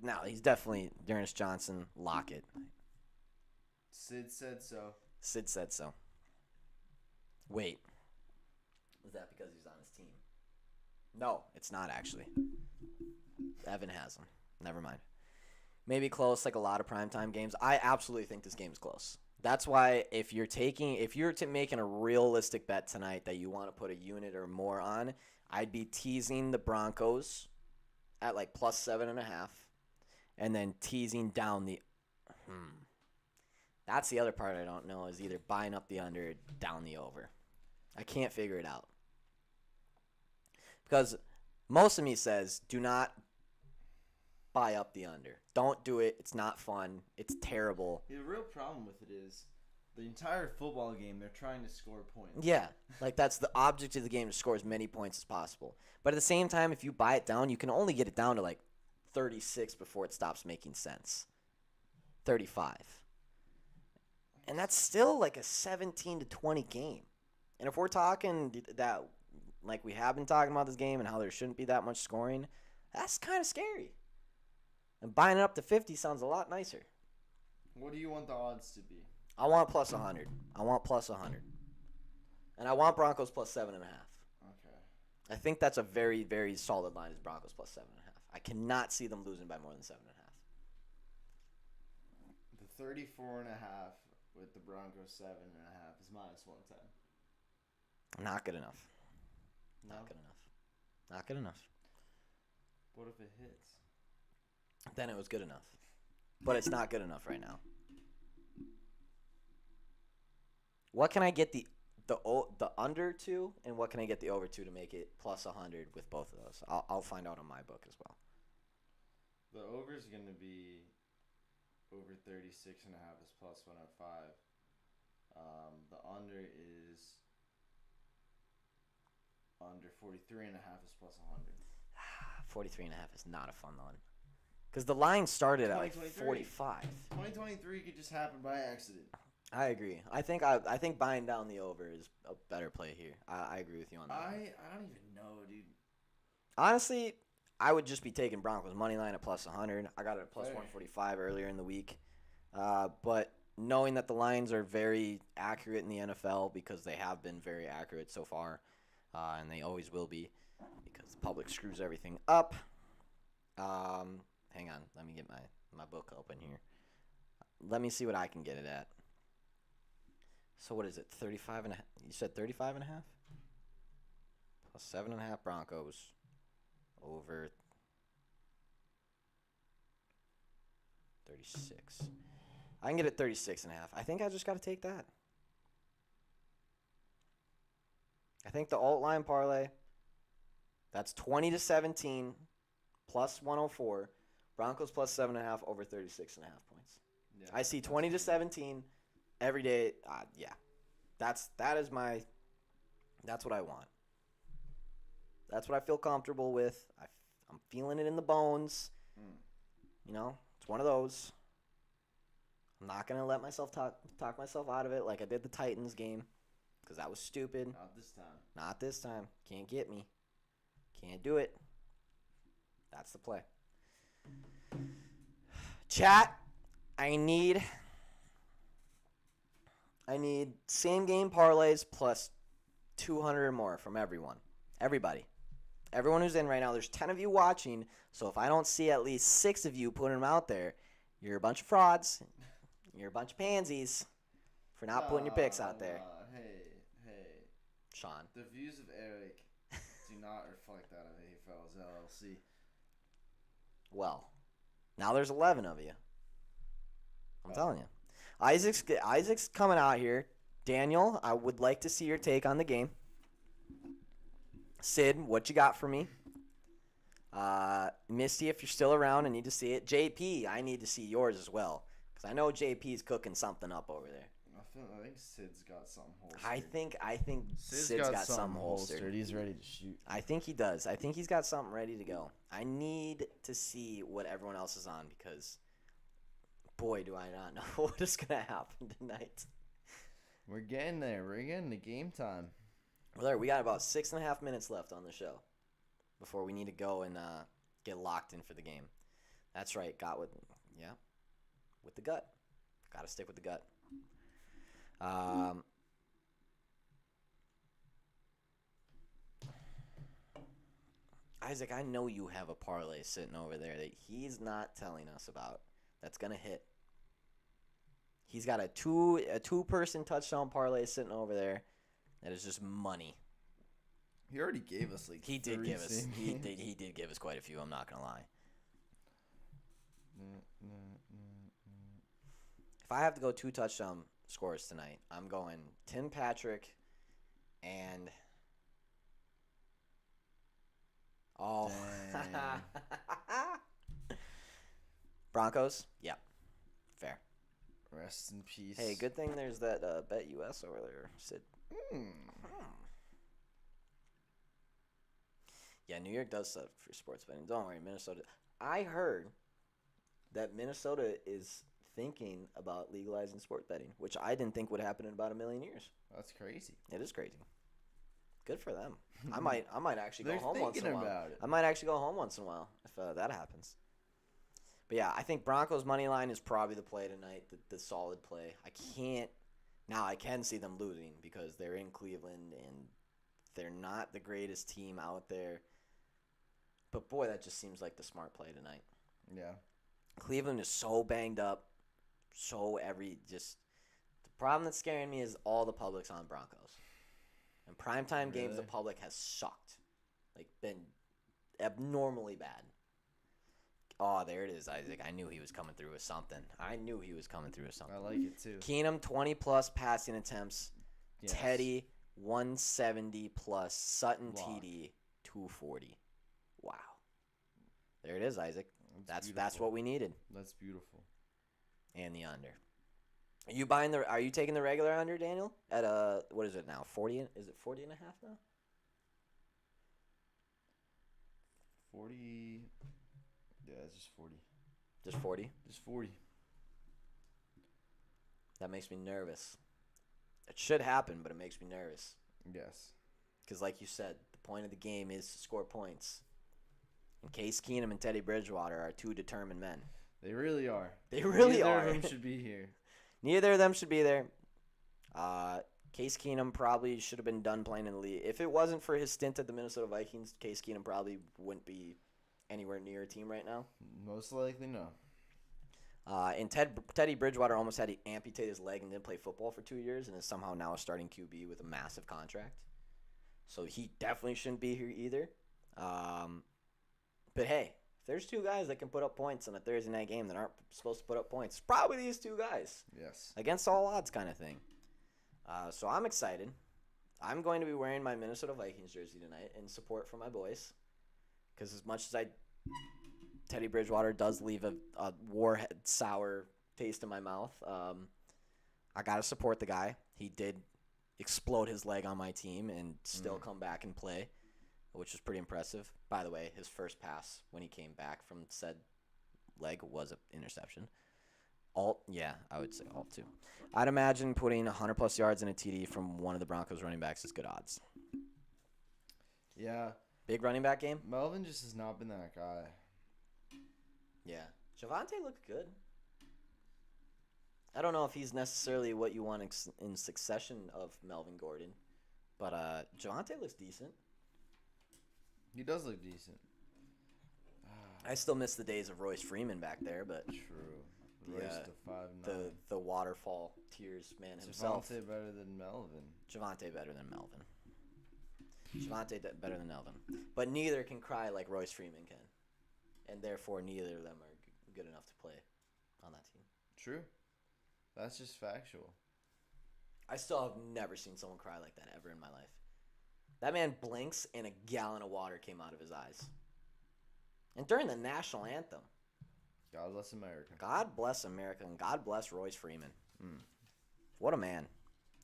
No, he's definitely Dearness Johnson. Lockett. Sid said so. Sid said so. Wait. Was that because he's on his team? No, it's not actually. Evan has him. Never mind. Maybe close, like a lot of primetime games. I absolutely think this game is close. That's why if you're making a realistic bet tonight that you want to put a unit or more on, I'd be teasing the Broncos at like +7.5. And then teasing down the that's the other part I don't know, is either buying up the under or down the over. I can't figure it out. Because most of me says do not buy up the under. Don't do it. It's not fun. It's terrible. The real problem with it is the entire football game they're trying to score points. Yeah, like that's the object of the game, to score as many points as possible. But at the same time, if you buy it down, you can only get it down to like 36 before it stops making sense. 35. And that's still like a 17-20 game. And if we're talking that, like we have been talking about this game and how there shouldn't be that much scoring, that's kind of scary. And buying it up to 50 sounds a lot nicer. What do you want the odds to be? I want +100. I want +100. And I want Broncos +7.5. Okay. I think that's a very, very solid line, is Broncos +7.5. I cannot see them losing by more than 7.5. The 34.5 with the Broncos 7.5 is -110. Not good enough. No? Not good enough. Not good enough. What if it hits? Then it was good enough. But it's not good enough right now. What can I get the under to, and what can I get the over to make it +100 with both of those? I'll find out on my book as well. The over is going to be over 36.5 is +105. The under is under 43.5 is +100. 43.5 is not a fun one. Because the line started at like 45. 2023 could just happen by accident. I agree. I think buying down the over is a better play here. I agree with you on that. I don't even know, dude. Honestly, I would just be taking Broncos money line at +100. I got it at +145 earlier in the week. But knowing that the lines are very accurate in the NFL, because they have been very accurate so far, and they always will be, because the public screws everything up. Hang on. Let me get my book open here. Let me see what I can get it at. So what is it? 35.5. You said 35.5? +7.5 Broncos over 36. I can get it 36.5. I think I just got to take that. I think the alt line parlay, that's 20-17 +104. Broncos +7.5 over 36.5 points. Yeah, I see 20-17 every day. Yeah, that's what I want. That's what I feel comfortable with. I'm feeling it in the bones. You know, it's one of those. I'm not gonna let myself talk myself out of it like I did the Titans game, because that was stupid. Not this time. Not this time. Can't get me. Can't do it. That's the play. Chat, I need same game parlays plus 200 or more from everyone. Everybody. Everyone who's in right now, there's 10 of you watching, so if I don't see at least 6 of you putting them out there, you're a bunch of frauds. You're a bunch of pansies for not putting your picks out there. Hey. Sean. The views of Eric do not reflect that of AFL's LLC. Well, now there's 11 of you. I'm telling you. Isaac's coming out here. Daniel, I would like to see your take on the game. Sid, what you got for me? Misty, if you're still around, I need to see it. JP, I need to see yours as well. Because I know JP's cooking something up over there. I think Sid's got something holstered. I think Sid's got something holstered. He's ready to shoot. I think he does. I think he's got something ready to go. I need to see what everyone else is on because, boy, do I not know what is going to happen tonight. We're getting there. We're getting to game time. Well, there, we got about 6.5 minutes left on the show before we need to go and get locked in for the game. That's right. With the gut. Got to stick with the gut. Isaac, I know you have a parlay sitting over there that he's not telling us about. That's gonna hit. He's got a two-person touchdown parlay sitting over there. That is just money. He already gave us he did give us he did give us quite a few. I'm not gonna lie. If I have to go 2 touchdown scores tonight, I'm going Tim Patrick and Broncos. Yeah, fair. Rest in peace. Hey, good thing there's that Bet US over there, Sid. Yeah, New York does set for sports betting. Don't worry, Minnesota. I heard that Minnesota is thinking about legalizing sport betting, which I didn't think would happen in about a million years. That's crazy. It is crazy. Good for them. I might actually go home once in a while. About it. I might actually go home once in a while if that happens. But yeah, I think Broncos money line is probably the play tonight, the solid play. I can see them losing because they're in Cleveland and they're not the greatest team out there. But boy, that just seems like the smart play tonight. Yeah. Cleveland is so banged up. The problem that's scaring me is all the public's on Broncos. In primetime games, the public has sucked. Been abnormally bad. Oh, there it is, Isaac. I knew he was coming through with something. I like it, too. Keenum, 20-plus passing attempts. Yes. Teddy, 170-plus. Sutton, Lock. TD, 240. Wow. There it is, Isaac. That's beautiful. what we needed. That's beautiful. And the under. Are you taking the regular under, Daniel? At what is it now? 40? Is it 40 and a half now? 40. Yeah, it's just 40. Just 40? Just 40. That makes me nervous. It should happen, but it makes me nervous. Yes. Because like you said, the point of the game is to score points. And Case Keenum and Teddy Bridgewater are 2 determined men. They really are. Neither of them should be here. Neither of them should be there. Case Keenum probably should have been done playing in the league. If it wasn't for his stint at the Minnesota Vikings, Case Keenum probably wouldn't be anywhere near a team right now. Most likely no. And Teddy Bridgewater almost had to amputate his leg and didn't play football for 2 years and is somehow now a starting QB with a massive contract. So he definitely shouldn't be here either. But hey, if there's 2 guys that can put up points on a Thursday night game that aren't supposed to put up points, it's probably these 2 guys. Yes. Against all odds kind of thing. So I'm excited. I'm going to be wearing my Minnesota Vikings jersey tonight in support for my boys. Because as much as Teddy Bridgewater does leave a warhead sour taste in my mouth, I got to support the guy. He did explode his leg on my team and still come back and play, which was pretty impressive. By the way, his first pass when he came back from said leg was an interception. I would say alt too. I'd imagine putting 100-plus yards in a TD from one of the Broncos running backs is good odds. Yeah. Big running back game? Melvin just has not been that guy. Yeah. Javonte looked good. I don't know if he's necessarily what you want in succession of Melvin Gordon, but Javonte looks decent. He does look decent. I still miss the days of Royce Freeman back there, but True. Royce to 5'9". the waterfall tears man himself. Javonte better than Melvin. Javonte better than Melvin. Better than Melvin. But neither can cry like Royce Freeman can. And therefore, neither of them are good enough to play on that team. True. That's just factual. I still have never seen someone cry like that ever in my life. That man blinks and a gallon of water came out of his eyes. And during the national anthem. God bless America. God bless America and God bless Royce Freeman. What a man.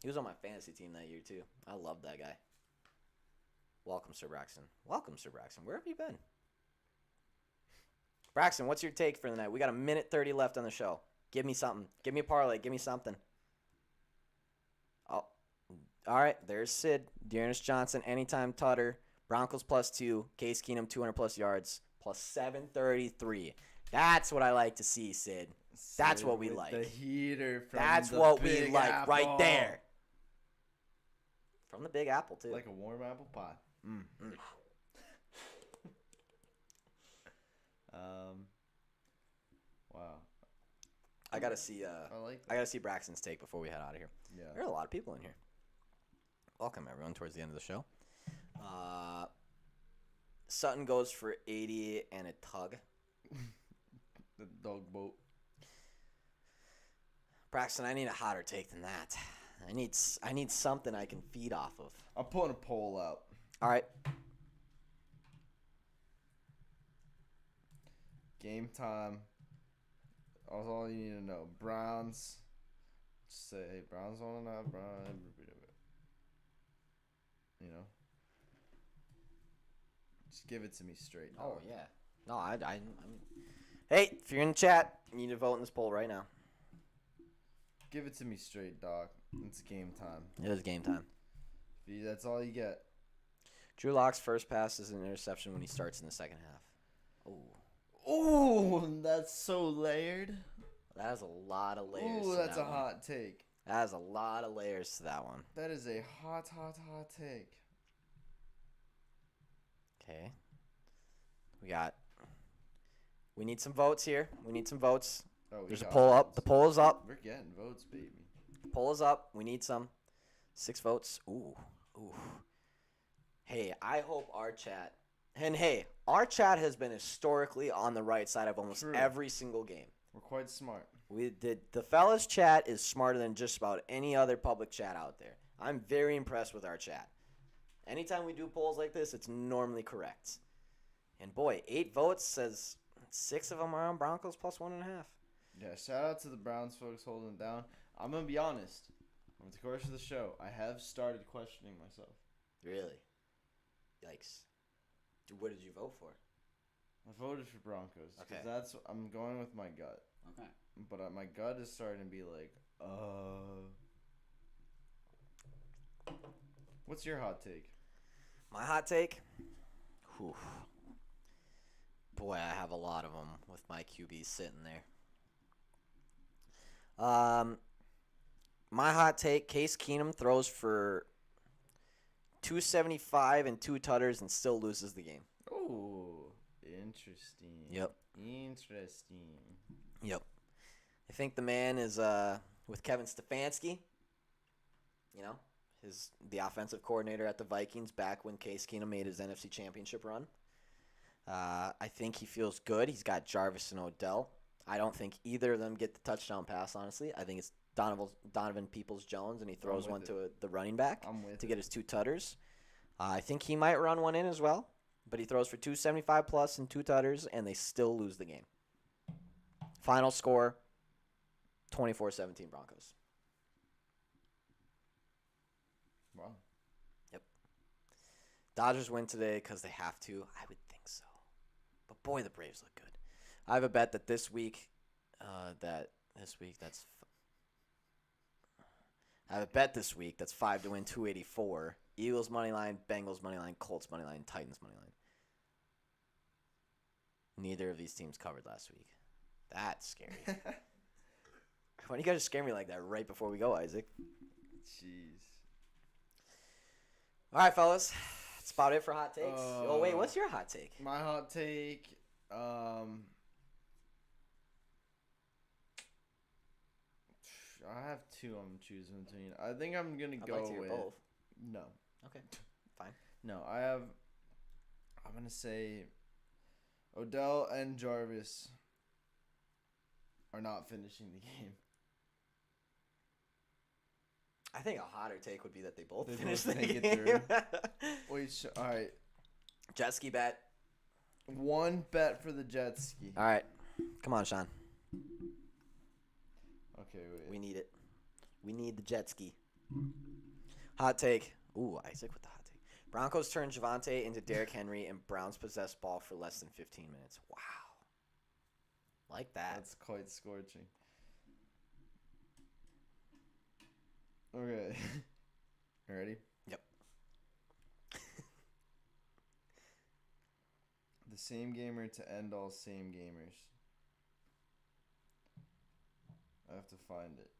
He was on my fantasy team that year too. I loved that guy. Welcome, Sir Braxton. Welcome, Sir Braxton. Where have you been? Braxton, what's your take for the night? We got a minute 30 left on the show. Give me something. Give me a parlay. Give me something. Oh, all right. There's Sid. Dearness Johnson, anytime tutter. Broncos +2. Case Keenum 200+ yards. +733. That's what I like to see, Sid. That's what we like. The heater from That's the what we Big like Apple. right there. From the Big Apple, too. Like a warm apple pie. Wow. I gotta see. I gotta see Braxton's take before we head out of here. Yeah. There are a lot of people in here. Welcome everyone towards the end of the show. Sutton goes for 80 and a tug. The dog boat. Braxton, I need a hotter take than that. I need something I can feed off of. I'm putting a poll out. All right. Game time. That's all you need to know. Browns. Just say, hey, Browns 1.5. Browns. You know. Just give it to me straight. Oh yeah. No, I'm. Hey, if you're in the chat, you need to vote in this poll right now. Give it to me straight, dog. It's game time. It is game time. That's all you get. Drew Lock's first pass is an interception when he starts in the second half. Oh. Ooh, that's so layered. That has a lot of layers. Ooh, to that's that a one. hot take. That has a lot of layers to that one. That is a hot take. Okay. We need some votes here. We need some votes. Oh, There's a poll up. The poll is up. We're getting votes, baby. The poll is up. We need some. 6 votes. Ooh. Hey, I hope our chat. And hey, our chat has been historically on the right side of almost every single game. We're quite smart. The fellas chat is smarter than just about any other public chat out there. I'm very impressed with our chat. Anytime we do polls like this, it's normally correct. And boy, 8 votes says 6 of them are on Broncos +1.5. Yeah, shout out to the Browns folks holding it down. I'm going to be honest. Over the course of the show, I have started questioning myself. Really? Yikes. What did you vote for? I voted for Broncos. Okay. I'm going with my gut. Okay. But my gut is starting to be like, What's your hot take? My hot take? Whew. Boy, I have a lot of them with my QB sitting there. My hot take, Case Keenum throws for 275 and 2 tutters and still loses the game. Oh, interesting. Yep. Interesting. Yep. I think the man is with Kevin Stefanski. You know, the offensive coordinator at the Vikings back when Case Keenum made his NFC Championship run. I think he feels good. He's got Jarvis and Odell. I don't think either of them get the touchdown pass, honestly. I think it's Donovan Peoples-Jones, and he throws one to the running back to get his 2 tutters. I think he might run one in as well, but he throws for 275 plus and 2 tutters, and they still lose the game. Final score, 24-17 Broncos. Wow. Yep. Dodgers win today because they have to. I would think so. But boy, the Braves look good. I have a bet that this week, that's 5 to win 284. Eagles money line, Bengals money line, Colts money line, Titans money line. Neither of these teams covered last week. That's scary. Why do you guys scare me like that right before we go, Isaac? Jeez. All right, fellas. That's about it for hot takes. Oh, wait. What's your hot take? My hot take, I have two I'm choosing between. I think I'm going to I'd go like to hear with... both. No. Okay. Fine. No, I'm going to say Odell and Jarvis are not finishing the game. I think a hotter take would be that they both They finish both the make it game. through. Wait, all right. Jet ski bet. One bet for the jet ski. All right. Come on, Sean. Okay, wait. We need it. We need the jet ski. Hot take. Ooh, Isaac with the hot take. Broncos turn Javonte into Derrick Henry and Browns possess ball for less than 15 minutes. Wow. Like that. That's quite scorching. Okay. You ready? Yep. The same gamer to end all same gamers. I have to find it.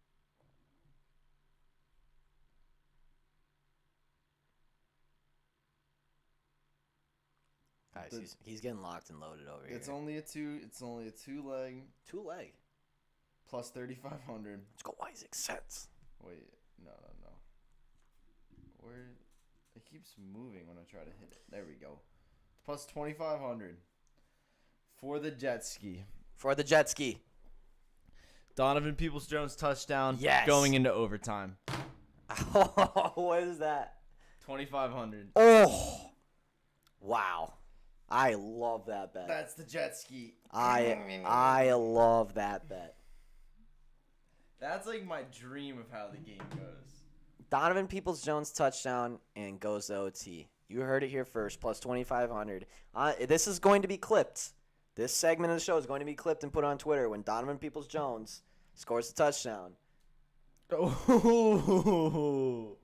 Guys, he's getting locked and loaded over here. It's only a two leg 2 leg. plus 3,500. Let's go, Isaac. Sets. Wait, no. Where it keeps moving when I try to hit it. There we go. Plus 2,500 for the jet ski. For the jet ski. Donovan Peoples-Jones touchdown. Yes. Going into overtime. What is that? 2,500. Oh. Wow. I love that bet. That's the jet ski. I love that bet. That's like my dream of how the game goes. Donovan Peoples-Jones touchdown and goes to OT. You heard it here first, plus 2,500. This is going to be clipped. This segment of the show is going to be clipped and put on Twitter when Donovan Peoples-Jones scores a touchdown. Oh,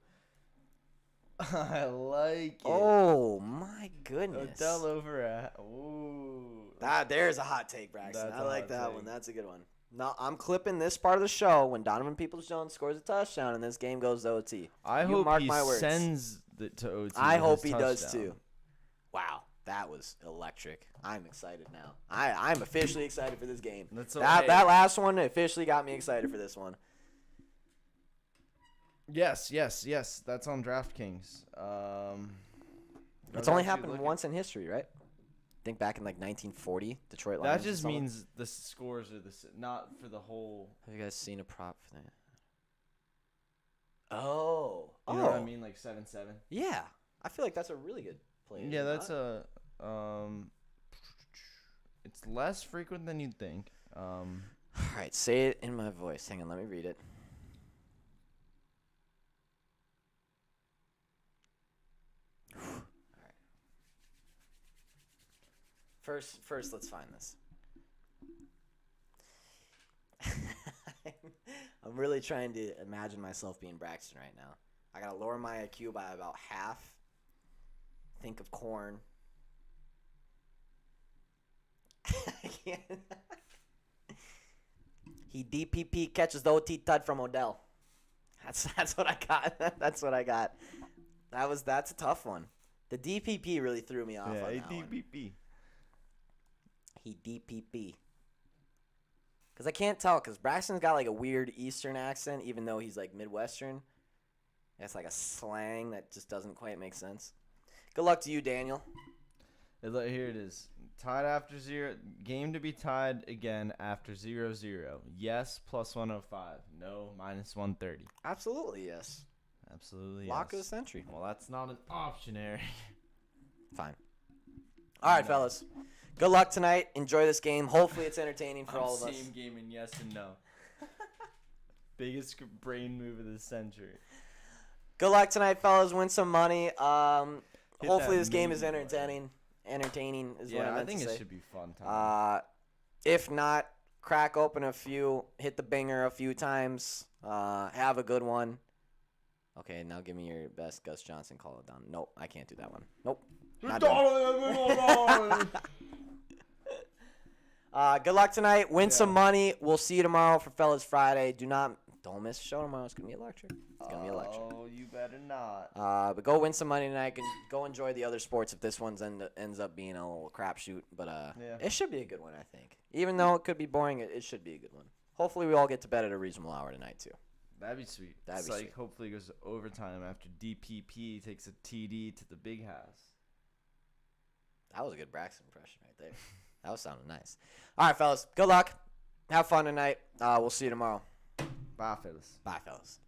I like it. Oh, my goodness. Odell over at. Ooh. There's a hot take, Braxton. That's I a like hot that take. one. That's a good one. Now, I'm clipping this part of the show when Donovan Peoples-Jones scores a touchdown and this game goes to OT. I You hope mark he my words. sends it to OT. I with hope his he does touchdown. too. Wow, that was electric. I'm excited now. I'm officially excited for this game. That's That okay. last one officially got me excited for this one. Yes. That's on DraftKings. It's only happened once in history, right? Think back in like 1940, Detroit Lions. That or just something. means the scores are not for the whole. Have you guys seen a prop for that? Oh. You know what I mean, like 7-7. Yeah, I feel like that's a really good play. is Yeah, it that's not? It's less frequent than you'd think. All right, say it in my voice. Hang on, let me read it. All right. First, let's find this. I'm really trying to imagine myself being Braxton right now. I gotta lower my IQ by about half. Think of corn. I can't. He DPP catches the OT tud from Odell. That's what I got. That's what I got. That's a tough one. The DPP really threw me off on that one. DPP. He DPP. Because I can't tell, because Braxton's got like a weird Eastern accent, even though he's like Midwestern. It's like a slang that just doesn't quite make sense. Good luck to you, Daniel. Here it is. Tied after 0. Game to be tied again after 0-0. Yes, plus 105. No, minus 130. Absolutely, yes. Absolutely, Lock yes. of the century. Well, that's not an option, Eric. Fine. All right, fellas. Good luck tonight. Enjoy this game. Hopefully it's entertaining for all of us. Same game in yes and no. Biggest brain move of the century. Good luck tonight, fellas. Win some money. Hopefully that this game is maybe entertaining. Entertaining is what I Yeah, I meant think to it say. should be fun time. If not, crack open a few. Hit the binger a few times. Have a good one. Okay, now give me your best Gus Johnson call it down. Nope, I can't do that one. Nope. Not doing it. Good luck tonight. Win Yeah. some money. We'll see you tomorrow for Fellas Friday. Don't miss the show tomorrow. It's gonna be electric. It's gonna be electric. Oh, you better not. But go win some money tonight. Go enjoy the other sports if this one's ends up being a little crapshoot. But it should be a good one, I think. Even though it could be boring, it should be a good one. Hopefully, we all get to bed at a reasonable hour tonight too. That'd be sweet. That'd be Psych sweet. hopefully goes to overtime after DPP takes a TD to the big house. That was a good Braxton impression right there. That was sounding nice. All right, fellas. Good luck. Have fun tonight. We'll see you tomorrow. Bye, fellas. Bye, fellas.